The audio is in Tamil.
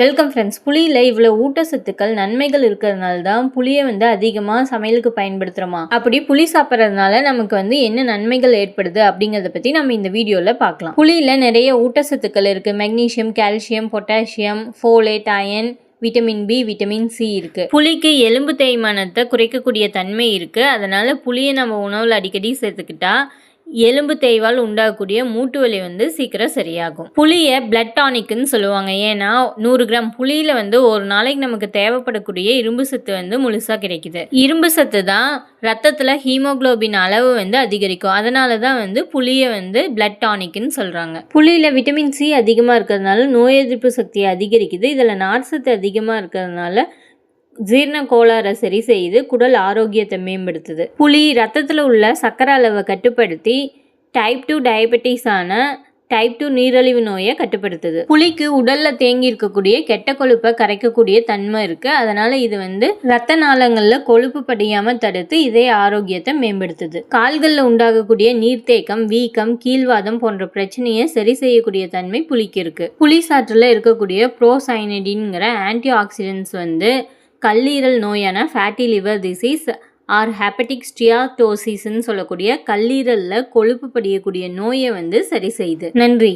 Welcome friends. புளியில் இவ்வளோ ஊட்டச்சத்துக்கள் நன்மைகள் இருக்கிறதுனால தான் புளியை அதிகமாக சமையலுக்கு பயன்படுத்துகிறோமா? அப்படி புளி சாப்பிட்றதுனால நமக்கு என்ன நன்மைகள் ஏற்படுது அப்படிங்கிறத பற்றி நம்ம இந்த வீடியோவில் பார்க்கலாம். புளியில் நிறைய ஊட்டச்சத்துக்கள் இருக்குது. Magnesium, calcium, potassium, folate, iron, vitamin B, vitamin C இருக்கு. புளிக்கு எலும்பு தேய்மானத்தை குறைக்கக்கூடிய தன்மை இருக்கு. அதனால புளியை நம்ம உணவில் அடிக்கடி சேர்த்துக்கிட்டா எலும்பு தேய்வால் உண்டாகக்கூடிய மூட்டு வலி சீக்கிரம் சரியாகும். புளியை பிளட் டானிக்னு சொல்லுவாங்க. ஏன்னா 100 கிராம் புளியில ஒரு நாளைக்கு நமக்கு தேவைப்படக்கூடிய இரும்பு சத்து முழுசா கிடைக்குது. இரும்பு சத்து தான் ரத்தத்துல ஹீமோகுளோபின் அளவு அதிகரிக்கும். அதனால தான் புளியை பிளட் டானிக்னு சொல்றாங்க. புளியில விட்டமின் சி அதிகமா இருக்கிறதுனால நோய் எதிர்ப்பு சக்தியை அதிகரிக்குது. இதுல நார்ச்சத்து அதிகமா இருக்கிறதுனால ஜீரண கோளாறை சரி செய்து குடல் ஆரோக்கியத்தை மேம்படுத்துது. புளி ரத்தத்தில் உள்ள சர்க்கரை அளவை கட்டுப்படுத்தி டைப் 2 டயபெட்டிஸான டைப் 2 நீரிழிவு நோயை கட்டுப்படுத்துது. புளிக்கு உடல்ல தேங்கி இருக்கக்கூடிய கெட்ட கொழுப்பை கரைக்கக்கூடிய தன்மை இருக்கு. அதனால இது ரத்த நாளங்கள்ல கொழுப்பு படியாம தடுத்து இதய ஆரோக்கியத்தை மேம்படுத்துது. கால்களில் உண்டாகக்கூடிய நீர்த்தேக்கம், வீக்கம், கீழ்வாதம் போன்ற பிரச்சனையை சரி செய்யக்கூடிய தன்மை புளிக்கு இருக்கு. புளி சாற்றுல இருக்கக்கூடிய ப்ரோசைனடின்ங்கிற ஆன்டி ஆக்சிடென்ட்ஸ் கல்லீரல் நோயான ஃபேட்டி லிவர் டிசீஸ் ஆர் ஹெப்படிக் ஸ்டியாட்டோசிஸ்ன்னு சொல்லக்கூடிய கல்லீரலில் கொழுப்பு படியக்கூடிய நோயை சரி செய்யுது. நன்றி.